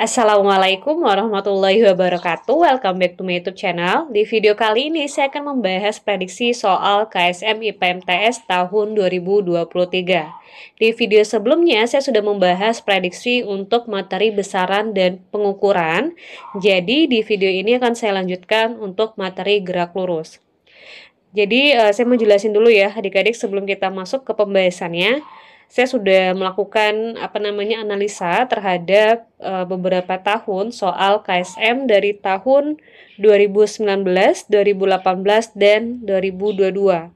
Assalamualaikum warahmatullahi wabarakatuh. Welcome back to my YouTube channel. Di video kali ini saya akan membahas prediksi soal KSM IPMTS tahun 2023. Di video sebelumnya saya sudah membahas prediksi untuk materi besaran dan pengukuran. Jadi di video ini akan saya lanjutkan untuk materi gerak lurus. Jadi saya mau jelasin dulu ya adik-adik sebelum kita masuk ke pembahasannya. Saya sudah melakukan analisa terhadap beberapa tahun soal KSM dari tahun 2019, 2018 dan 2022.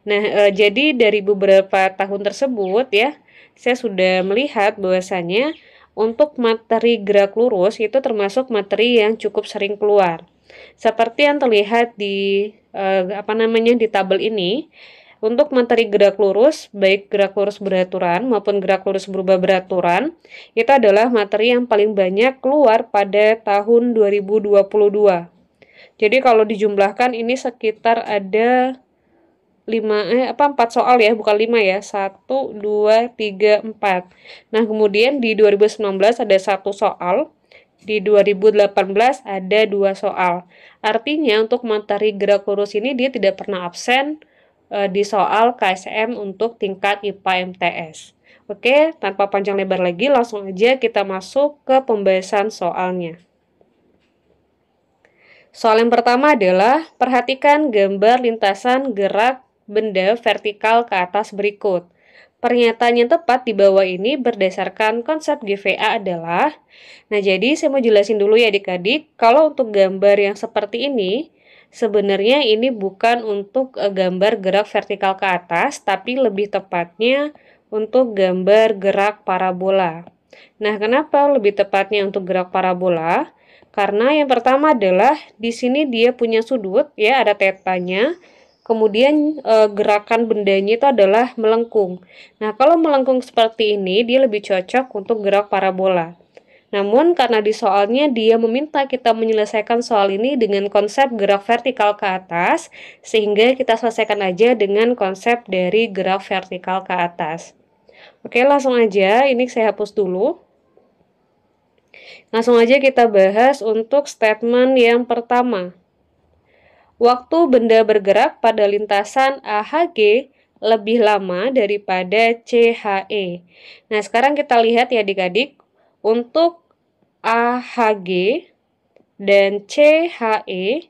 Nah, jadi dari beberapa tahun tersebut ya, saya sudah melihat bahwasannya untuk materi gerak lurus itu termasuk materi yang cukup sering keluar. Seperti yang terlihat di di tabel ini. Untuk materi gerak lurus, baik gerak lurus beraturan maupun gerak lurus berubah beraturan, itu adalah materi yang paling banyak keluar pada tahun 2022. Jadi kalau dijumlahkan ini sekitar ada 4 soal ya, bukan 5 ya. 1, 2, 3, 4. Nah, kemudian di 2019 ada 1 soal. Di 2018 ada 2 soal. Artinya untuk materi gerak lurus ini dia tidak pernah absen di soal KSM untuk tingkat IPA MTS. Oke, tanpa panjang lebar lagi, langsung aja kita masuk ke pembahasan soalnya. Soal yang pertama adalah perhatikan gambar lintasan gerak benda vertikal ke atas berikut. Pernyataan yang tepat di bawah ini berdasarkan konsep GVA adalah, nah jadi saya mau jelasin dulu ya adik-adik, kalau untuk gambar yang seperti ini, sebenarnya ini bukan untuk gambar gerak vertikal ke atas, tapi lebih tepatnya untuk gambar gerak parabola. Nah, kenapa lebih tepatnya untuk gerak parabola? Karena yang pertama adalah di sini dia punya sudut, ya ada tetanya. Kemudian gerakan bendanya itu adalah melengkung. Nah, kalau melengkung seperti ini, dia lebih cocok untuk gerak parabola. Namun karena di soalnya dia meminta kita menyelesaikan soal ini dengan konsep gerak vertikal ke atas, sehingga kita selesaikan aja dengan konsep dari gerak vertikal ke atas. Oke, langsung aja, ini saya hapus dulu. Langsung aja kita bahas untuk statement yang pertama. Waktu benda bergerak pada lintasan AHG lebih lama daripada CHE. Nah, sekarang kita lihat ya adik-adik. Untuk AHG dan CHE,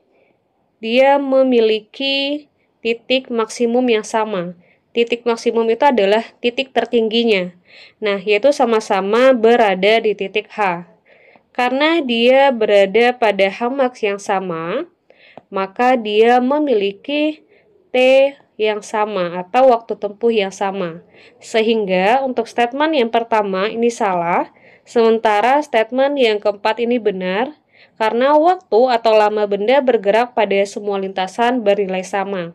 dia memiliki titik maksimum yang sama. Titik maksimum itu adalah titik tertingginya. Nah, yaitu sama-sama berada di titik H. Karena dia berada pada H-max yang sama, maka dia memiliki T yang sama atau waktu tempuh yang sama. Sehingga untuk statement yang pertama ini salah, sementara statement yang keempat ini benar, karena waktu atau lama benda bergerak pada semua lintasan bernilai sama.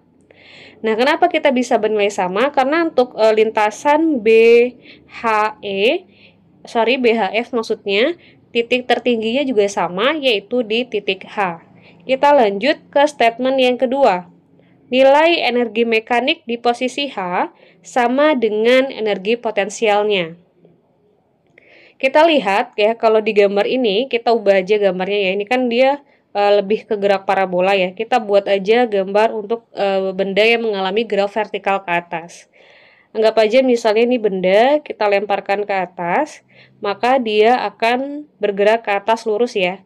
Nah, kenapa kita bisa bernilai sama? Karena untuk lintasan BHF maksudnya, titik tertingginya juga sama, yaitu di titik H. Kita lanjut ke statement yang kedua. Nilai energi mekanik di posisi H sama dengan energi potensialnya. Kita lihat ya, kalau di gambar ini, kita ubah aja gambarnya ya. Ini kan dia lebih ke gerak parabola ya. Kita buat aja gambar untuk benda yang mengalami gerak vertikal ke atas. Anggap aja misalnya ini benda, kita lemparkan ke atas, maka dia akan bergerak ke atas lurus ya.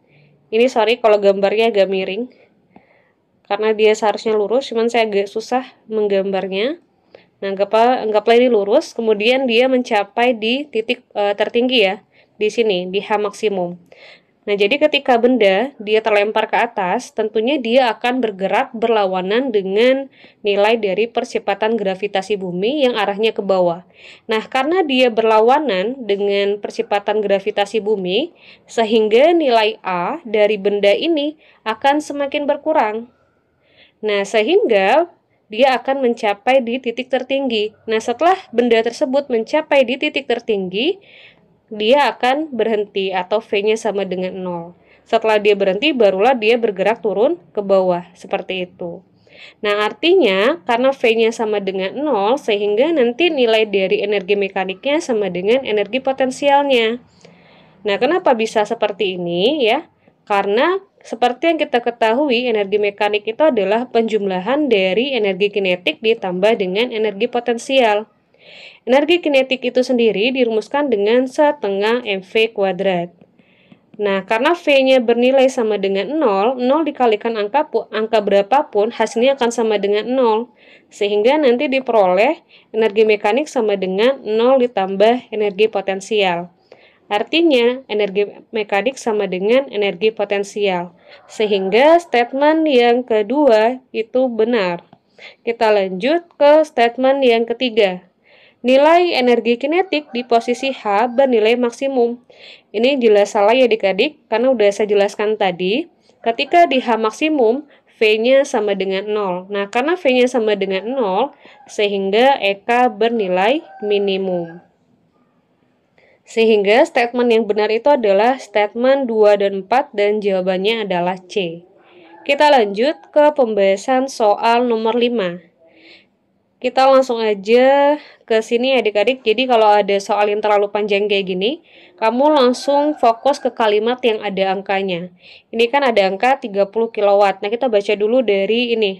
Ini sorry kalau gambarnya agak miring, karena dia seharusnya lurus, cuman saya agak susah menggambarnya. Nah, anggaplah ini lurus, kemudian dia mencapai di titik tertinggi ya, di sini, di H maksimum. Nah, jadi ketika benda dia terlempar ke atas, tentunya dia akan bergerak berlawanan dengan nilai dari percepatan gravitasi bumi yang arahnya ke bawah. Nah, karena dia berlawanan dengan percepatan gravitasi bumi, sehingga nilai A dari benda ini akan semakin berkurang. Nah, sehingga dia akan mencapai di titik tertinggi. Nah, setelah benda tersebut mencapai di titik tertinggi, dia akan berhenti atau V-nya sama dengan 0. Setelah dia berhenti, barulah dia bergerak turun ke bawah, seperti itu. Nah, artinya karena V-nya sama dengan 0, sehingga nanti nilai dari energi mekaniknya sama dengan energi potensialnya. Nah, kenapa bisa seperti ini ya? Karena seperti yang kita ketahui, energi mekanik itu adalah penjumlahan dari energi kinetik ditambah dengan energi potensial. Energi kinetik itu sendiri dirumuskan dengan setengah mv kuadrat. Nah, karena V-nya bernilai sama dengan 0, 0 dikalikan angka berapapun, hasilnya akan sama dengan 0. Sehingga nanti diperoleh energi mekanik sama dengan 0 ditambah energi potensial. Artinya, energi mekanik sama dengan energi potensial. Sehingga statement yang kedua itu benar. Kita lanjut ke statement yang ketiga. Nilai energi kinetik di posisi H bernilai maksimum. Ini jelas salah ya adik-adik, karena udah saya jelaskan tadi. Ketika di H maksimum, V-nya sama dengan 0. Nah, karena V-nya sama dengan 0, sehingga EK bernilai minimum. Sehingga statement yang benar itu adalah statement 2 dan 4 dan jawabannya adalah C. Kita lanjut ke pembahasan soal nomor 5. Kita langsung aja ke sini adik-adik. Jadi kalau ada soal yang terlalu panjang kayak gini, kamu langsung fokus ke kalimat yang ada angkanya. Ini kan ada angka 30 kW. Nah, kita baca dulu dari ini.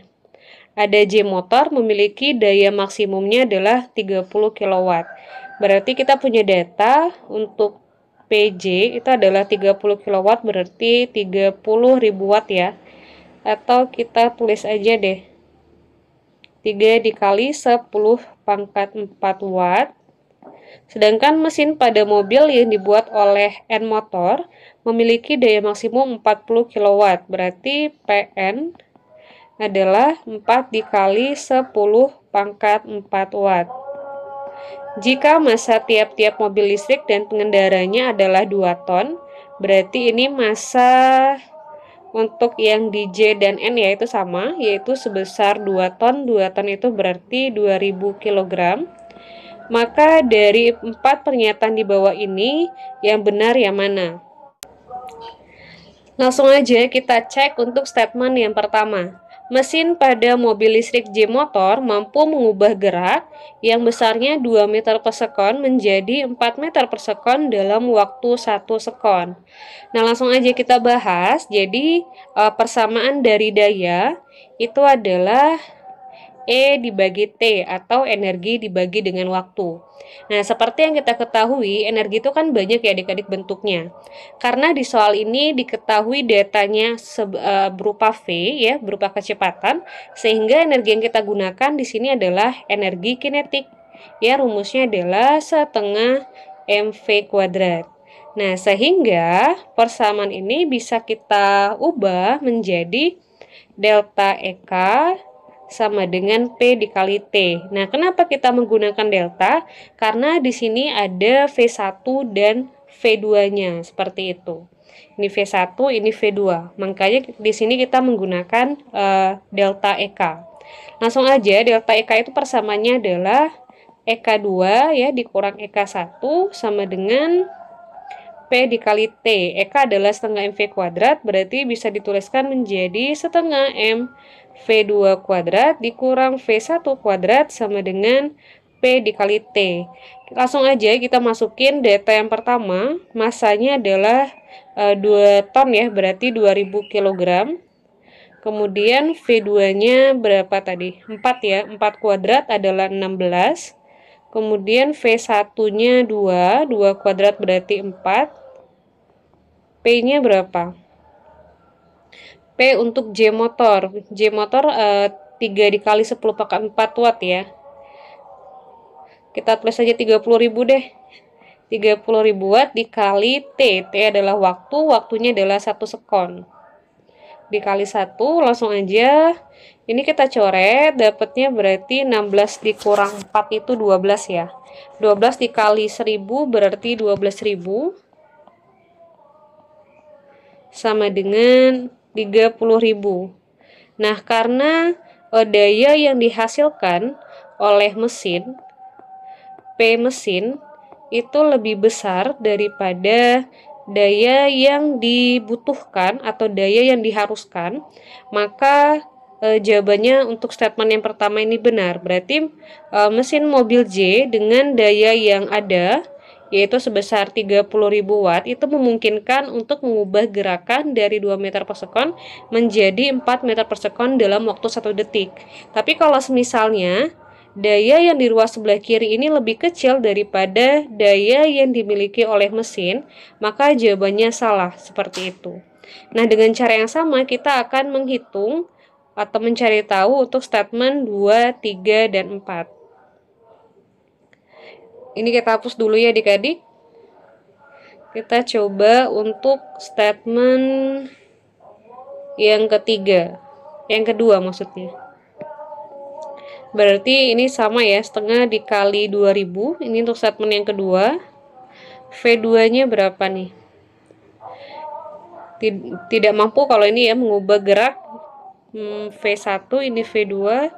Ada J motor memiliki daya maksimumnya adalah 30 kW. Berarti kita punya data untuk PJ itu adalah 30 kW, berarti 30.000 watt ya. Atau kita tulis aja deh. 3 dikali 10 pangkat 4 watt. Sedangkan mesin pada mobil yang dibuat oleh N motor memiliki daya maksimum 40 kW. Berarti PN adalah 4 dikali 10 pangkat 4 watt. Jika massa tiap-tiap mobil listrik dan pengendaranya adalah 2 ton, berarti ini massa untuk yang di J dan N yaitu sama, yaitu sebesar 2 ton. 2 ton itu berarti 2000 kg. Maka dari 4 pernyataan di bawah ini, yang benar yang mana? Langsung aja kita cek untuk statement yang pertama. Mesin pada mobil listrik J motor mampu mengubah gerak yang besarnya 2 meter per sekon menjadi 4 meter per sekon dalam waktu 1 sekon. Nah, langsung aja kita bahas. Jadi, persamaan dari daya itu adalah E dibagi T atau energi dibagi dengan waktu. Nah, seperti yang kita ketahui, energi itu kan banyak ya adik-adik bentuknya. Karena di soal ini diketahui datanya berupa V ya, berupa kecepatan, sehingga energi yang kita gunakan di sini adalah energi kinetik. Ya, rumusnya adalah setengah mv kuadrat. Nah, sehingga persamaan ini bisa kita ubah menjadi delta EK sama dengan P dikali T. Nah, kenapa kita menggunakan delta? Karena di sini ada V1 dan V2-nya, seperti itu. Ini V1, ini V2. Makanya di sini kita menggunakan delta EK. Langsung aja, delta EK itu persamaannya adalah EK2 ya dikurang EK1 sama dengan P dikali T. EK adalah setengah MV kuadrat, berarti bisa dituliskan menjadi setengah M V2 kuadrat dikurang V1 kuadrat sama dengan P dikali T. Langsung aja kita masukin data yang pertama, massanya adalah 2 ton ya, berarti 2000 kg. Kemudian V2-nya berapa tadi? 4 ya, 4 kuadrat adalah 16. Kemudian V1-nya 2 kuadrat berarti 4. P-nya berapa? P untuk J motor. J motor 3 dikali 10 pangkat 4 watt ya. Kita tulis saja 30.000 deh. 30.000 watt dikali T. T adalah waktu, waktunya adalah 1 sekon. Dikali 1, langsung aja. Ini kita coret, dapatnya berarti 16 dikurang 4 itu 12 ya. 12 dikali 1000 berarti 12.000. Sama dengan 30.000. Nah, karena daya yang dihasilkan oleh mesin, P mesin, itu lebih besar daripada daya yang dibutuhkan atau daya yang diharuskan, maka jawabannya untuk statement yang pertama ini benar. Berarti mesin mobil J dengan daya yang ada yaitu sebesar 30.000 watt, itu memungkinkan untuk mengubah gerakan dari 2 meter per sekon menjadi 4 meter per sekon dalam waktu 1 detik. Tapi kalau misalnya daya yang di ruas sebelah kiri ini lebih kecil daripada daya yang dimiliki oleh mesin, maka jawabannya salah, seperti itu. Nah, dengan cara yang sama kita akan menghitung atau mencari tahu untuk statement 2, 3, dan 4. Ini kita hapus dulu ya adik-adik. Kita coba untuk statement yang ketiga. Yang kedua maksudnya. Berarti ini sama ya, setengah dikali 2000. Ini untuk statement yang kedua. V2-nya berapa nih? Tidak mampu kalau ini ya mengubah gerak. V1 ini V2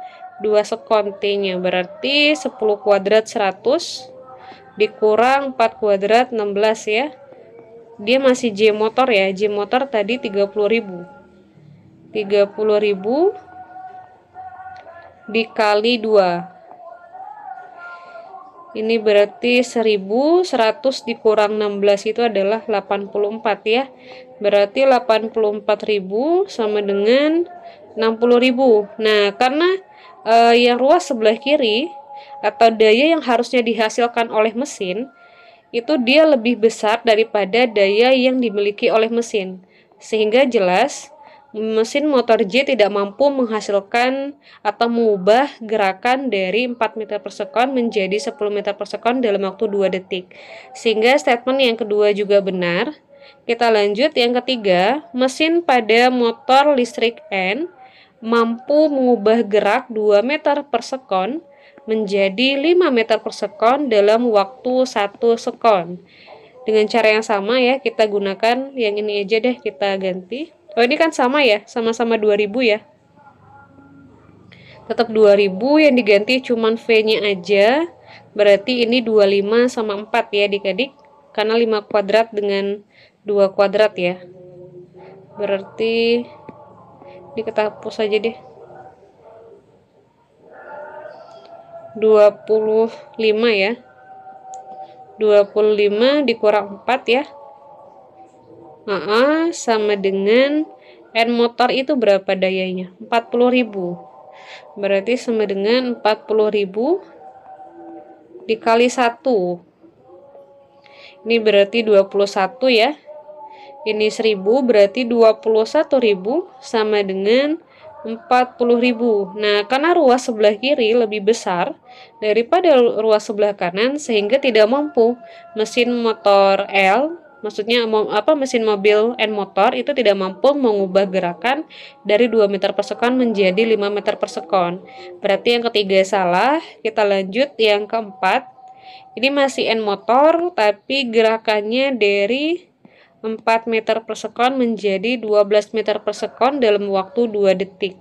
2 sekon T-nya. Berarti 10 kuadrat 100 dikurang 4 kuadrat 16 ya. Dia masih J motor ya. J motor tadi 30.000. 30.000 dikali 2. Ini berarti 1.100 dikurang 16 itu adalah 84 ya. Berarti 84.000 sama dengan 60.000. Nah, karena yang ruas sebelah kiri atau daya yang harusnya dihasilkan oleh mesin itu dia lebih besar daripada daya yang dimiliki oleh mesin. Sehingga jelas mesin motor J tidak mampu menghasilkan atau mengubah gerakan dari 4 meter per sekon menjadi 10 meter per sekon dalam waktu 2 detik. Sehingga statement yang kedua juga benar. Kita lanjut yang ketiga, mesin pada motor listrik N mampu mengubah gerak 2 meter per sekon menjadi 5 meter per sekon dalam waktu 1 sekon. Dengan cara yang sama ya, kita gunakan yang ini aja deh, kita ganti. Oh, ini kan sama ya, sama-sama 2000 ya. Tetap 2000, yang diganti cuman V-nya aja. Berarti ini 25 sama 4 ya adik-adik. Karena 5 kuadrat dengan 2 kuadrat ya. Berarti ini kita hapus aja deh. 25 ya. 25 dikurang 4 ya. Sama dengan N motor itu berapa dayanya? 40.000. Berarti sama dengan 40.000 dikali 1. Ini berarti 21 ya. Ini 1000 berarti 21.000 sama dengan 40.000. Nah, karena ruas sebelah kiri lebih besar daripada ruas sebelah kanan sehingga tidak mampu mesin motor L, maksudnya mesin mobil N motor itu tidak mampu mengubah gerakan dari 2 meter per sekon menjadi 5 meter per sekon. Berarti yang ketiga salah. Kita lanjut yang keempat. Ini masih N motor tapi gerakannya dari 4 meter per sekon menjadi 12 meter per sekon dalam waktu 2 detik.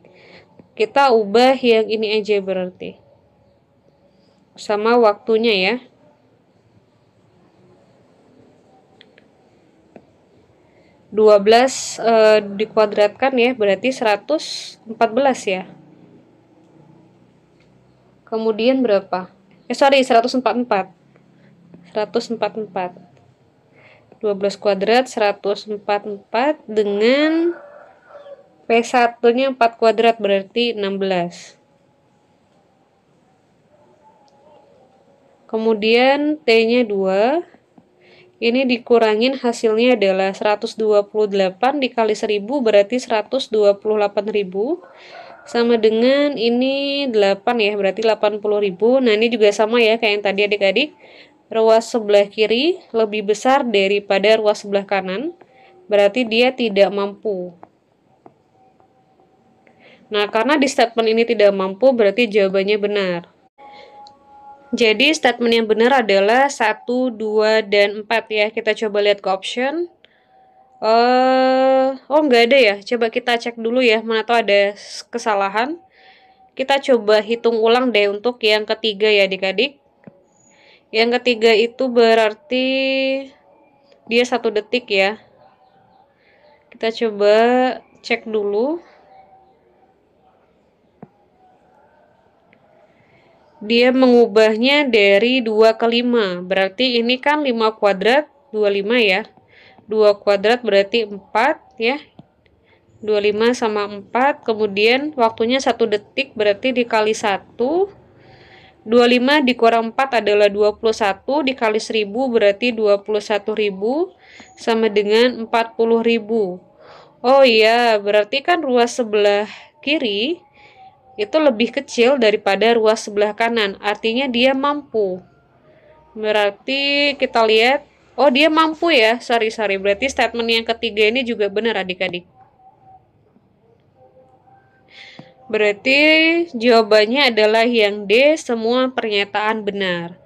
Kita ubah yang ini aja berarti. Sama waktunya ya. 12 dikuadratkan ya, berarti 114 ya. Kemudian berapa? 144. 144. 12 kuadrat 144 dengan P1-nya 4 kuadrat berarti 16. Kemudian T-nya 2. Ini dikurangin hasilnya adalah 128 dikali 1000 berarti 128.000. Sama dengan ini 8 ya, berarti 80.000. Nah, ini juga sama ya kayak yang tadi adik-adik. Ruas sebelah kiri lebih besar daripada ruas sebelah kanan, berarti dia tidak mampu. Nah, karena di statement ini tidak mampu, berarti jawabannya benar. Jadi, statement yang benar adalah 1, 2, dan 4 ya. Kita coba lihat ke option. Oh, nggak ada ya. Coba kita cek dulu ya, mana tahu ada kesalahan. Kita coba hitung ulang deh untuk yang ketiga ya adik-adik. Yang ketiga itu berarti dia 1 detik ya. Kita coba cek dulu. Dia mengubahnya dari 2 ke 5. Berarti ini kan 5 kuadrat, 25 ya. 2 kuadrat berarti 4 ya. 25 sama 4. Kemudian waktunya 1 detik berarti dikali 1. 25 dikurang 4 adalah 21. Dikali 1000 berarti 21.000. Sama dengan 40.000. Oh iya, berarti kan ruas sebelah kiri itu lebih kecil daripada ruas sebelah kanan. Artinya dia mampu. Berarti kita lihat, oh dia mampu ya. Sorry. Berarti statement yang ketiga ini juga benar adik-adik. Berarti jawabannya adalah yang D, semua pernyataan benar.